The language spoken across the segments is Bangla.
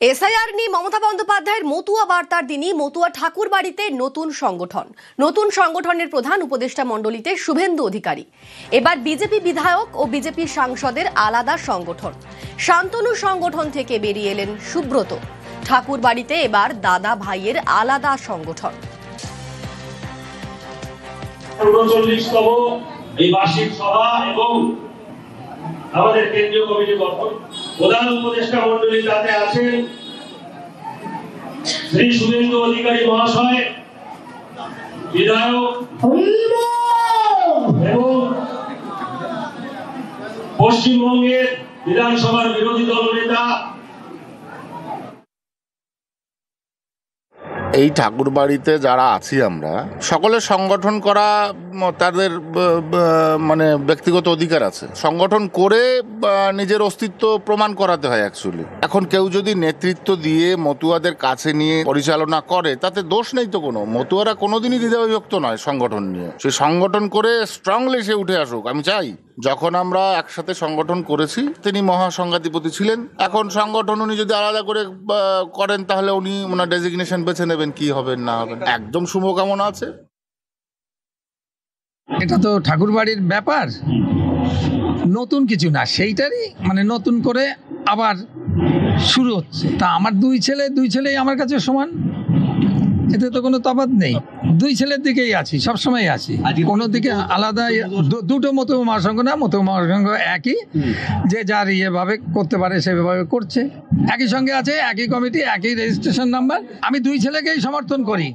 এসআইআর নিয়ে মমতা বন্দ্যোপাধ্যায়ের মতুয়া বার্তার দিনই মতুয়া ঠাকুর বাড়িতে নতুন সংগঠনের প্রধান উপদেষ্টা মণ্ডলীতে শুভেন্দু অধিকারী। এবার বিজেপি বিধায়ক ও বিজেপি সাংসদের আলাদা সংগঠন। শান্তনু সংগঠন থেকে বেরিয়ে এলেন সুব্রত। ঠাকুর বাড়িতে এবার দাদা ভাইয়ের আলাদা সংগঠন। আমাদের কেন্দ্রীয় কমিটি গঠন, প্রধান উপদেষ্টা মণ্ডলী তাতে আছেন শ্রী শুভেন্দু অধিকারী মহাশয়, বিধায়ক এবং পশ্চিমবঙ্গের বিধানসভার বিরোধী দল নেতা। এই ঠাকুর বাড়িতে যারা আছি আমরা সকলে সংগঠন করা তাদের মানে ব্যক্তিগত অধিকার আছে। সংগঠন করে নিজের অস্তিত্ব প্রমাণ করাতে হয় অ্যাকচুয়ালি। এখন কেউ যদি নেতৃত্ব দিয়ে মতুয়াদের কাছে নিয়ে পরিচালনা করে তাতে দোষ নেই তো কোনো। মতুয়ারা কোনোদিনই দ্বিধাবিভক্ত নয় সংগঠন নিয়ে। সে সংগঠন করে স্ট্রংলি সে উঠে আসুক। আমি চাই যখন আমরা একসাথে সংগঠন করেছি তিনি মহাসংঘাধিপতি ছিলেন। এখন সংগঠন উনি যদি আলাদা করে করেন তাহলে উনি ওনার ডেজিগনেশন বেছে নেবেন, কি হবেন না হবেন। একদম শুভকামনা আছে। এটা তো ঠাকুর বাড়ির ব্যাপার, নতুন কিছু না, সেইটারই মানে নতুন করে আবার শুরু হচ্ছে। তা আমার দুই ছেলেই আমার কাছে সমান, এতে তো কোনো তফাৎ নেই। দুই ছেলের দিকেই আছি, সবসময় আছি। কোনো দিকে আলাদা দুটো মতো মহাসংঘ না, মতো মহাসংঘ একই, যে যার ইয়েভাবে করতে পারে সেভাবে করছে। একই সঙ্গে আছে, একই কমিটি, একই রেজিস্ট্রেশন নাম্বার। আমি দুই ছেলেকেই সমর্থন করি।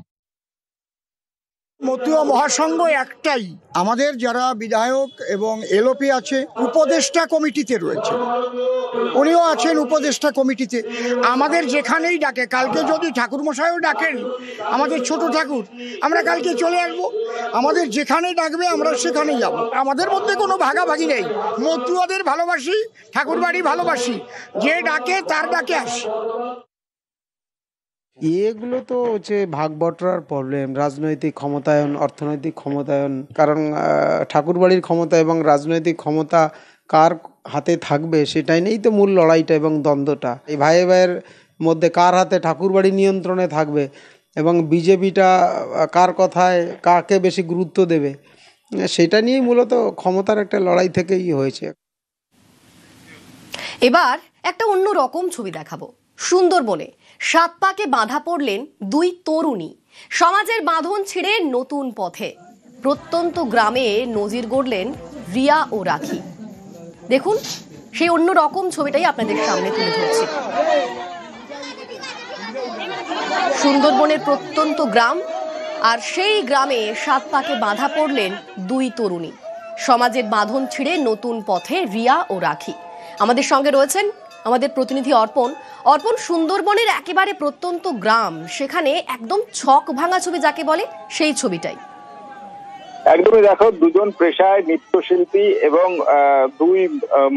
মতুয়া মহাসংঘ একটাই। আমাদের যারা বিধায়ক এবং এলওপি আছে উপদেষ্টা কমিটিতে রয়েছে, উনিও আছেন উপদেষ্টা কমিটিতে। আমাদের যেখানেই ডাকে, কালকে যদি ঠাকুর মশাইও ডাকেন আমাদের ছোট ঠাকুর, আমরা কালকে চলে আসবো। আমাদের যেখানে ডাকবে আমরা সেখানেই যাব। আমাদের মধ্যে কোনো ভাগাভাগি নেই। মতুয়াদের ভালোবাসি, ঠাকুর বাড়ি ভালোবাসি, যে ডাকে তার ডাকে আসি। এগুলো তো হচ্ছে ভাগ বটরার প্রবলেম, রাজনৈতিক ক্ষমতায়ন, অর্থনৈতিক ক্ষমতায়ন। কারণ ঠাকুরবাড়ির ক্ষমতা এবং রাজনৈতিক ক্ষমতা কার হাতে থাকবে সেটাই নেই তো মূল লড়াইটা এবং দ্বন্দ্বটা। এই ভাই ভাইয়ের মধ্যে কার হাতে ঠাকুরবাড়ি নিয়ন্ত্রণে থাকবে এবং বিজেপিটা কার কথায় কাকে বেশি গুরুত্ব দেবে, সেটা নিয়েই মূলত ক্ষমতার একটা লড়াই থেকেই হয়েছে। এবার একটা অন্য রকম ছবি দেখাবো। সুন্দরবনে 7 পাকে বাঁধা পড়লেন 2 তরুণী। সমাজের বাঁধন ছিঁড়ে নতুন পথে প্রত্যন্ত গ্রামে নজির গড়লেন রিয়া ও রাখি। দেখুন সেই অন্য রকম ছবিটাই আপনাদের সামনে তুলে ধরছি। সুন্দরবনের প্রত্যন্ত গ্রাম, আর সেই গ্রামে 7 পাকে বাঁধা পড়লেন 2 তরুণী। সমাজের বাঁধন ছিঁড়ে নতুন পথে রিয়া ও রাখি। আমাদের সঙ্গে রয়েছেন আমাদের প্রতিনিধি অর্পণ। সুন্দরবনের একেবারে প্রত্যন্ত গ্রাম, সেখানে একদম ছক ভাঙা ছবি যাকে বলে সেই ছবিটাই। একদমই দেখো, দুজন পেশায় নৃত্যশিল্পী এবং 2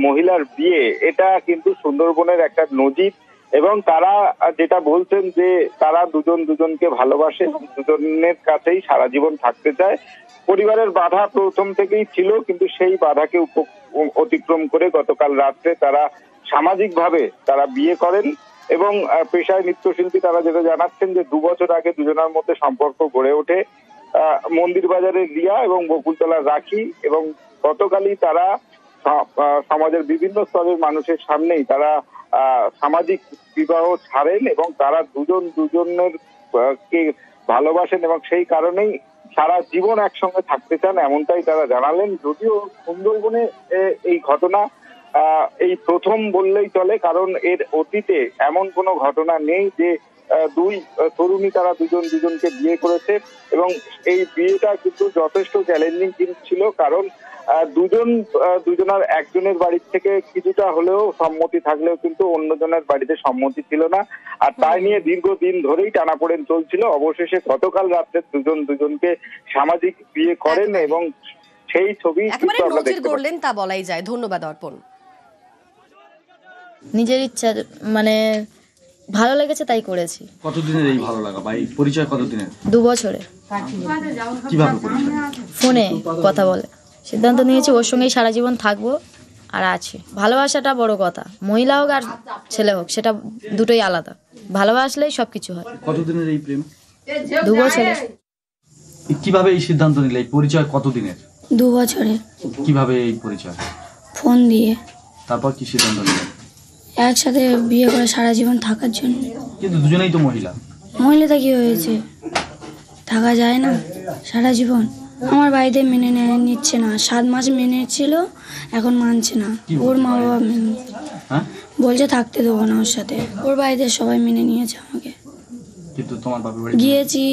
মহিলার বিয়ে, এটা কিন্তু সুন্দরবনের একটা নজির। এবং তারা যেটা বলছেন যে তারা দুজনকে ভালোবাসে এবং দুজনের কাছেই সারা জীবন থাকতে চায়। পরিবারের বাধা প্রথম থেকেই ছিল, কিন্তু সেই বাধাকে অতিক্রম করে গতকাল রাত্রে তারা সামাজিকভাবে তারা বিয়ে করেন। এবং পেশায় নৃত্যশিল্পী তারা যেটা জানাচ্ছেন যে 2 বছর আগে দুজনের মধ্যে সম্পর্ক গড়ে ওঠে মন্দির বাজারের রিয়া এবং বকুলতলার রাখি। এবং গতকালই তারা সমাজের বিভিন্ন স্তরের মানুষের সামনেই তারা সামাজিক বিবাহ ছাড়েন এবং তারা দুজনের কে ভালোবাসেন এবং সেই কারণেই সারা জীবন একসঙ্গে থাকতে চান, এমনটাই তারা জানালেন। যদিও সুন্দরবনে এই ঘটনা এই প্রথম বললেই চলে, কারণ এর অতীতে এমন কোনো ঘটনা নেই যে 2 তরুণী তারা দুজনকে বিয়ে করেছে। এবং এই বিয়েটা কিন্তু যথেষ্ট চ্যালেঞ্জিং ছিল, কারণ দুজনের একজনের বাড়ির থেকে কিছুটা হলেও সম্মতি থাকলেও কিন্তু অন্যজনের বাড়িতে সম্মতি ছিল না। আর তাই নিয়ে দীর্ঘদিন ধরেই টানাপোড়েন চলছিল। অবশেষে গতকাল রাত্রে দুজনকে সামাজিক বিয়ে করেন এবং সেই ছবি নজির গড়লেন তা বলাই যায়। ধন্যবাদ অর্পণ। নিজের ইচ্ছা, মানে ভালো লেগেছে তাই করেছি। কতদিনের এই ভালো লাগা বা এই পরিচয় কতদিনের? 2 বছরে। কিভাবে পরিচয়? ফোনে কথা বলে সিদ্ধান্ত নিয়েছি ওর সঙ্গেই সারা জীবন থাকবো, আর আছে। ভালোবাসাটা বড় কথা, মহিলা হোক আর ছেলে হোক সেটা দুটোই আলাদা। ভালোবাসলেই সবকিছু হয়। কতদিনের এই প্রেম? 2 বছরের। কিভাবে এই সিদ্ধান্ত নিলে? এই পরিচয় কতদিনের? 2 বছরের। কিভাবে এই পরিচয়? ফোন দিয়ে। তারপর কি সিদ্ধান্ত নিলে? একসাথে বিয়ে করে সারা জীবন থাকার জন্য। কিন্তু দুজনেই তো মহিলা। মহিলাটা কি হয়েছে, থাকা যায় না সারা জীবন? আমার বাড়িতে মেনে নিচ্ছে না। 7 মাস মেনে ছিল, এখন মানছে না। ওর মা বাবা বলছে থাকতে দেবো না ওর সাথে। ওর বাড়িতে সবাই মেনে নিয়েছে আমাকে। কিন্তু তোমার বাবার বাড়ি গিয়েছি,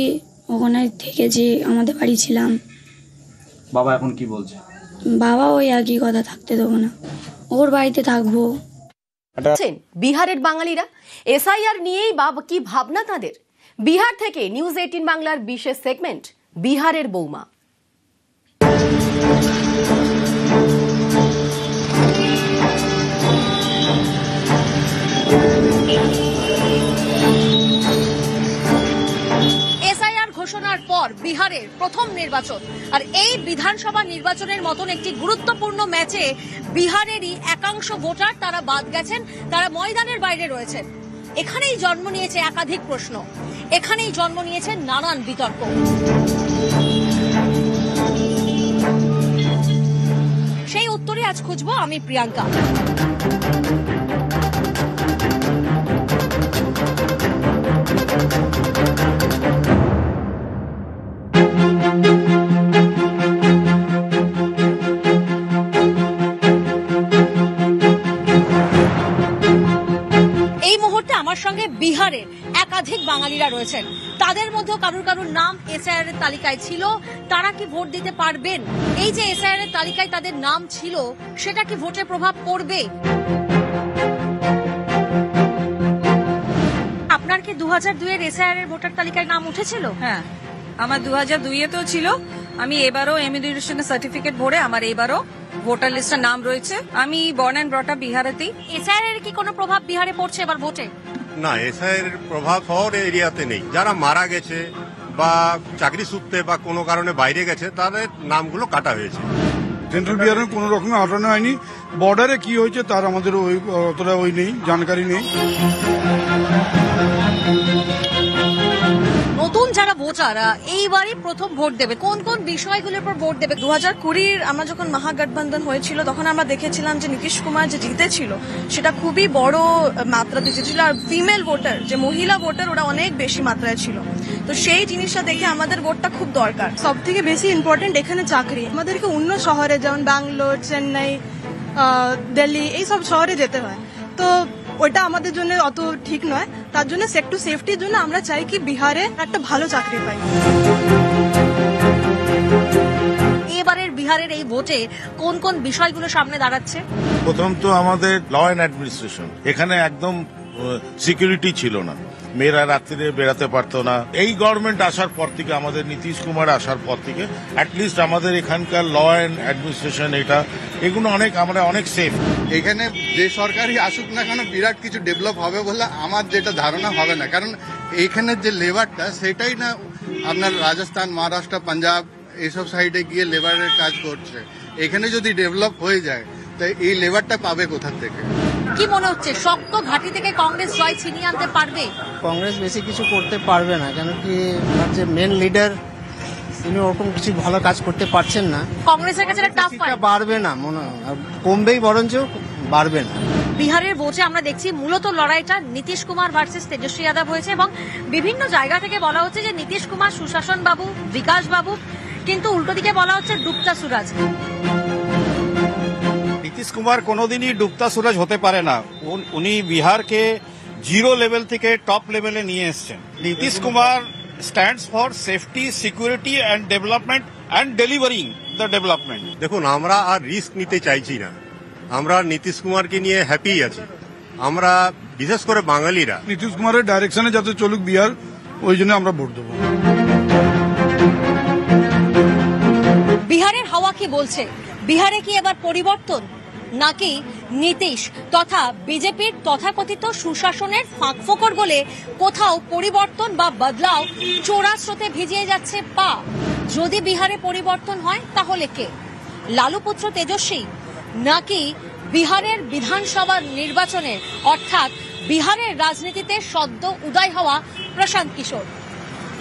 ওখানে থেকেছি, আমাদের বাড়ি ছিলাম। বাবা এখন কি বলছে? বাবা ওই একই কথা, থাকতে দেবো না, ওর বাড়িতে থাকবো। বিহারের বাঙালিরা এসআইআর নিয়েই বা কি ভাবনা তাদের? বিহার থেকে নিউজ 18 বাংলার বিশেষ সেগমেন্ট বিহারের বৌমা। ঘোষণার পর বিহারের প্রথম নির্বাচন, আর এই বিধানসভা নির্বাচনের মতন একটি গুরুত্বপূর্ণ ম্যাচে বিহারেরই একাংশ ভোটার তারা বাদ গেছেন, তারা ময়দানের বাইরে রয়েছেন। এখানেই জন্ম নিয়েছে একাধিক প্রশ্ন, এখানেই জন্ম নিয়েছে নানান বিতর্ক। সেই উত্তরে আজ খুঁজবো আমি, প্রিয়াঙ্কা। সঙ্গে বিহারের একাধিক বাঙালিরা রয়েছেন, তাদের মধ্যে কারুর নাম এসআইআর এর তালিকায় ছিল। তারা কি ভোট দিতে পারবেন? এই যে এসআইআর এর তালিকায় তাদের নাম ছিল, সেটা কি ভোটে প্রভাব পড়বে? আপনার কি 2002 এর এসআইআর এর ভোটার তালিকায় নাম উঠেছিল? হ্যাঁ, আমার 2002 তো ছিল। আমি এবারও ইমিগ্রেশনের সার্টিফিকেট ভরে আমার এবারও ভোটার লিস্টে নাম রয়েছে। আমি বর্ন এন্ড ব্রট আপ বিহারেতেই। এসআইআর এর কি কোনো প্রভাব বিহারে পড়ছে এবার ভোটে? না, এসআইআর এর প্রভাব শহর এরিয়াতে নেই। যারা মারা গেছে বা চাকরি সূত্রে বা কোনো কারণে বাইরে গেছে তাদের নামগুলো কাটা হয়েছে। সেন্ট্রাল বিহারের কোনো রকমের আটানো হয়নি। বর্ডারে কি হয়েছে তার আমাদের অতটা নেই, জানকারি নেই। নতুন যারা ভোটার এইবারই প্রথম ভোট দেবে, কোন কোন বিষয়গুলোর উপর ভোট দেবে? 2020 আমরা যখন মহাগঠবন্ধন হয়েছিল তখন আমরা দেখেছিলাম যে নীতিশ কুমার যে জিতেছিল সেটা খুবই বড় মাত্রাতে জিতেছিল, আর ফিমেল ভোটার যে মহিলা ভোটার ওরা অনেক বেশি মাত্রায় ছিল। তো সেই জিনিসটা দেখে আমাদের ভোটটা খুব দরকার। সব থেকে বেশি ইম্পর্টেন্ট এখানে চাকরি। আমাদেরকে অন্য শহরে যেমন ব্যাঙ্গালোর, চেন্নাই, দিল্লি এইসব শহরে যেতে হয়, তো ওটা আমাদের জন্য অত ঠিক নয়। তার জন্য সেক্টর সেফটির জন্য আমরা চাই কি বিহারে একটা ভালো চাকরি পাই। এবারের বিহারের এই ভোটে কোন কোন বিষয়গুলো সামনে দাঁড়াচ্ছে? প্রথম তো আমাদের ল অ্যান্ড অ্যাডমিনিস্ট্রেশন, এখানে একদম সিকিউরিটি ছিল না, মেয়েরা রাত্রিরে বেড়াতে পারতো না। এই গভর্নমেন্ট আসার পর থেকে, আমাদের নীতিশ কুমার আসার পর থেকে অ্যাটলিস্ট আমাদের এখানকার ল অ্যান্ড অ্যাডমিনিস্ট্রেশন এগুলো আমরা অনেক সেফ। এখানে যে সরকারই আসুক না কেন বিরাট কিছু ডেভেলপ হবে বলে আমার যেটা ধারণা হবে না, কারণ এইখানের যে লেবারটা সেটাই না আপনার রাজস্থান, মহারাষ্ট্র, পাঞ্জাব এইসব সাইডে গিয়ে লেবারের কাজ করছে। এখানে যদি ডেভেলপ হয়ে যায় তাই এই লেবারটা পাবে কোথা থেকে? কি মনে হচ্ছে শক্ত ঘাঁটি থেকে কংগ্রেস জয় ছিনিয়ে আনতে পারবে? কংগ্রেস বেশি কিছু করতে পারবে না, কেন কি যে মেন লিডার তিনি ওরকম কিছু ভালো কাজ করতে পারছেন না। কংগ্রেসের কাছে টাফ ফাইট বাড়বে না, মনে হয় কমবেই বরঞ্চ বাড়বে না। বিহারের ভোটে আমরা দেখছি মূলত লড়াইটা নীতিশ কুমার ভার্সেস তেজস্বী যাদব হয়েছে, এবং বিভিন্ন জায়গা থেকে বলা হচ্ছে যে নীতিশ কুমার সুশাসন বাবু, বিকাশ বাবু, কিন্তু উল্টো দিকে বলা হচ্ছে ডুবতা সুরাজ। নীতিশ কুমার কোনোদিনই ডুবতা সুরাজ হতে পারে না। উনি বিহারকে জিরো লেভেল থেকে টপ লেভেলে নিয়ে এসছেন। Nitish Kumar stands for safety, security and development and delivering the development. দেখুন, আমরা আর রিস্ক নিতে চাইছি না, আমরা নীতিশ কুমারকে নিয়ে হ্যাপি আছি। আমরা বিশেষ করে বাঙালিরা নীতিশ কুমারের ডাইরেকশনে যাতে চলুক বিহার, ওই জন্য আমরা ভোট দেবো। বিহারের হাওয়া কি বলছে? বিহারে কি এবার পরিবর্তন, নাকি নীতিশ তথা বিজেপির তথাকথিত সুশাসনের ফাঁকফোকর বলে কোথাও পরিবর্তন বা বদলাও চোরা স্রোতে ভিজিয়ে যাচ্ছে পা? যদি বিহারে পরিবর্তন হয় তাহলে কে? লালু পুত্র তেজস্বী নাকি বিহারের বিধানসভা নির্বাচনে অর্থাৎ বিহারের রাজনীতিতে সদ্য উদয় হওয়া প্রশান্ত কিশোর।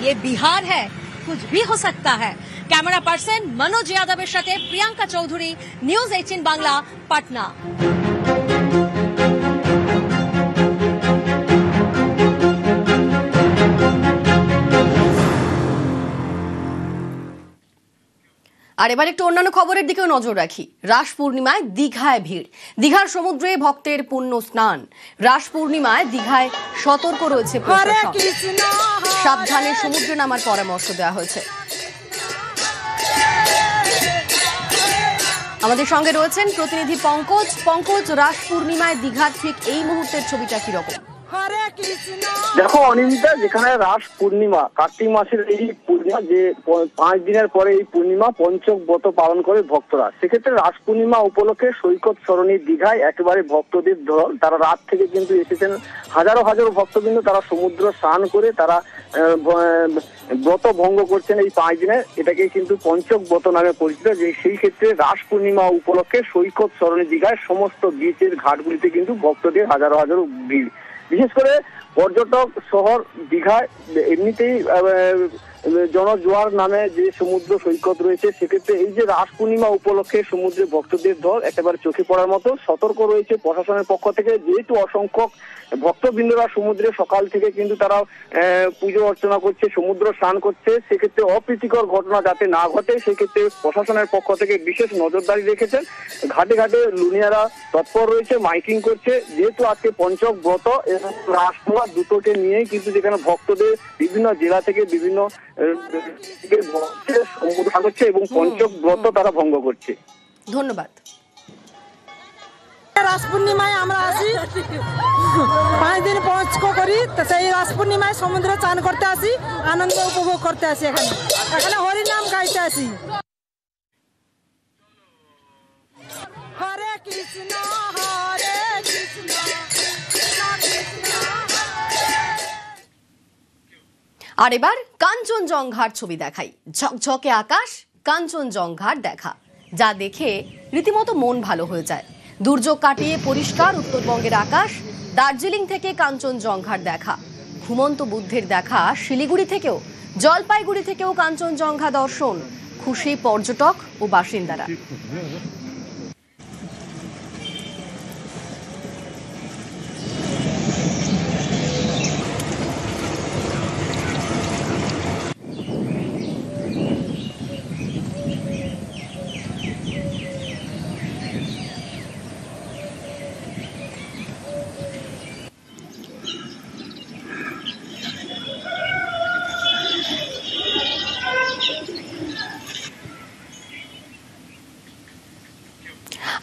ये बिहार है, कुछ भी हो सकता है। कैमरा पर्सन मनोज यादवेর সাথে প্রিয়াঙ্কা চৌধুরী, নিউজ 18 বাংলা, পাটনা। আর এবার একটু অন্যান্য খবরের দিকেও নজর রাখি। রাস পূর্ণিমায় দীঘায় ভিড়, দীঘার সমুদ্রে ভক্তের পুণ্য স্নান। রাস পূর্ণিমায় দীঘায় সতর্ক রয়েছে প্রশাসন, সাবধানে সমুদ্রে নামার পরামর্শ দেওয়া হয়েছে। আমাদের সঙ্গে রয়েছেন প্রতিনিধি পঙ্কজ। পঙ্কজ, রাস পূর্ণিমায় দীঘার ঠিক এই মুহূর্তের ছবিটা কিরকম? দেখো অনিন্দিতা, যেখানে রাস পূর্ণিমা, কার্তিক মাসের এই পূর্ণিমা, যে 5 দিনের পরে এই পূর্ণিমা পঞ্চক ব্রত পালন করে ভক্তরা, সেক্ষেত্রে রাস পূর্ণিমা উপলক্ষে সৈকত সরণী দীঘায় একেবারে ভক্তদের ঢল। তারা রাত থেকে কিন্তু এসেছেন, হাজারো হাজারো ভক্তবৃন্দ তারা সমুদ্র স্নান করে তারা ব্রত ভঙ্গ করছেন এই 5 দিনে। এটাকে কিন্তু পঞ্চক ব্রত নামে পরিচিত। যে সেই ক্ষেত্রে রাস পূর্ণিমা উপলক্ষে সৈকত সরণী দীঘায় সমস্ত বিচের ঘাটগুলিতে কিন্তু ভক্তদের হাজারো হাজারো ভিড়। বিশেষ করে পর্যটক শহর দীঘায় এমনিতেই জনজোয়ার নামে যে সমুদ্র সৈকত রয়েছে, সেক্ষেত্রে এই যে রাস পূর্ণিমা উপলক্ষে সমুদ্রে ভক্তদের ঢল একেবারে চোখে পড়ার মতো। সতর্ক রয়েছে প্রশাসনের পক্ষ থেকে, যেহেতু অসংখ্য ভক্তবৃন্দরা সমুদ্রে সকাল থেকে কিন্তু তারা পুজো অর্চনা করছে, সমুদ্র স্নান করছে, সেক্ষেত্রে অপ্রীতিকর ঘটনা যাতে না ঘটে সেক্ষেত্রে প্রশাসনের পক্ষ থেকে বিশেষ নজরদারি রেখেছেন। ঘাটে ঘাটে লুনিয়ারা তৎপর রয়েছে, মাইকিং করছে। যেহেতু আজকে পঞ্চক ব্রত এবং রাস পূর্ণিমা দুটোকে নিয়েই কিন্তু যেখানে ভক্তদের বিভিন্ন জেলা থেকে বিভিন্ন সমুদ্র করছে এবং পঞ্চক ব্রত তারা ভঙ্গ করছে। ধন্যবাদ। রাস পূর্ণিমায় আমরা আসি, 5 দিন পঞ্চক করি, তো সেই রাস পূর্ণিমায় সমুদ্রে চান করতে আসি, আনন্দ উপভোগ করতে আসি। এখানে হরিনাম গাইতে আসি। হরে কৃষ্ণ হরে কৃষ্ণ। আর এবার কাঞ্চনজঙ্ঘার ছবি দেখাই। ঝকঝকে আকাশ, কাঞ্চনজঙ্ঘার দেখা, যা দেখে রীতিমতো মন ভালো হয়ে যায়। দুর্যোগ কাটিয়ে পরিষ্কার উত্তরবঙ্গের আকাশ, দার্জিলিং থেকে কাঞ্চনজঙ্ঘার দেখা, ঘুমন্ত বুদ্ধের দেখা শিলিগুড়ি থেকেও, জলপাইগুড়ি থেকেও কাঞ্চনজঙ্ঘা দর্শন, খুশি পর্যটক ও বাসিন্দারা।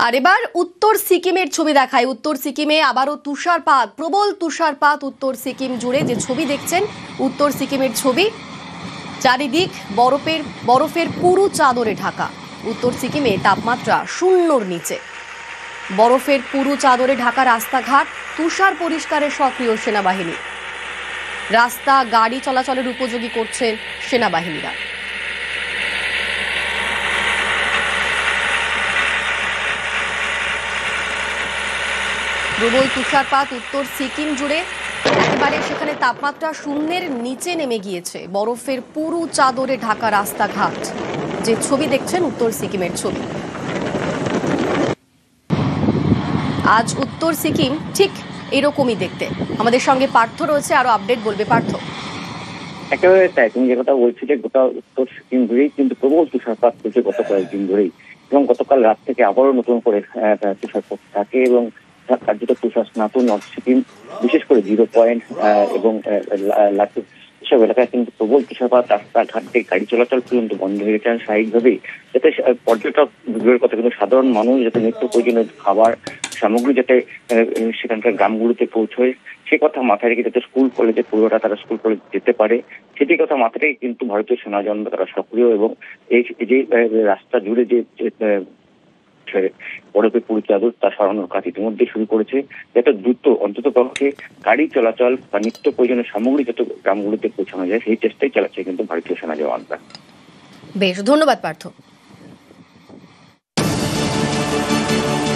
আর এবার উত্তর সিকিমের ছবি দেখায়। উত্তর সিকিমে আবারও তুষারপাত, প্রবল তুষারপাত উত্তর সিকিম জুড়ে। যে ছবি দেখছেন উত্তর সিকিমের ছবি, চারিদিক বরফের পুরু চাদরে ঢাকা। উত্তর সিকিমে তাপমাত্রা 0-র নিচে, বরফের পুরু চাদরে ঢাকা রাস্তাঘাট, তুষার পরিষ্কারে সক্রিয় সেনাবাহিনী। রাস্তা গাড়ি চলাচলের উপযোগী করছেন সেনাবাহিনীরা। প্রবল তুষারপাত উত্তর সিকিম জুড়ে, একেবারে সেখানে তাপমাত্রা 0-এর নিচে নেমে গিয়েছে। বরফের পুরু চাদরে ঢাকা রাস্তাঘাট। যে ছবি দেখছেন উত্তর সিকিমের ছবি। আজ উত্তর সিকিম ঠিক এরকমই দেখতে। আমাদের সঙ্গে পার্থ রয়েছে, আরো আপডেট বলবে পার্থ। একেবারে তাই, তুমি যে কথা বলছি যে গোটা উত্তর সিকিম ধরেই কিন্তু প্রবল তুষারপাত হচ্ছে গত কয়েকদিন ধরেই, এবং গতকাল রাত থেকে আবারও নতুন করে তুষারপাত থাকে এবং কার্যত তুষার স্নাত নর্থ সিকিম, বিশেষ করে 0 পয়েন্ট এবং লাটুর এসব এলাকায় কিন্তু প্রবল তুষারপাত। রাস্তাঘাট থেকে গাড়ি চলাচল পর্যন্ত বন্ধ হয়ে গেছে স্বাভাবিকভাবেই, যাতে পর্যটক দূরের কথা কিন্তু সাধারণ মানুষ যাতে নিত্য প্রয়োজনীয় খাবার সামগ্রী যাতে সেখানকার গ্রামগুলোতে পৌঁছয়, সে কথা মাথায় রেখে যাতে স্কুল কলেজে পড়ুয়ারা তারা স্কুল কলেজ যেতে পারে, সেটি কথা মাথায় রেখে কিন্তু ভারতীয় সেনাজনরা তারা সক্রিয় এবং এই যে রাস্তা জুড়ে যে বরফের পুরু চাদর তা সরানোর কাজ ইতিমধ্যে শুরু করেছে, যাতে দ্রুত অন্তত পক্ষে গাড়ি চলাচল বা নিত্য প্রয়োজনীয় সামগ্রী যত গ্রামগুলোতে পৌঁছানো যায় সেই চেষ্টাই চালাচ্ছে কিন্তু ভারতীয় সেনা জওয়ানরা। বেশ, ধন্যবাদ পার্থ।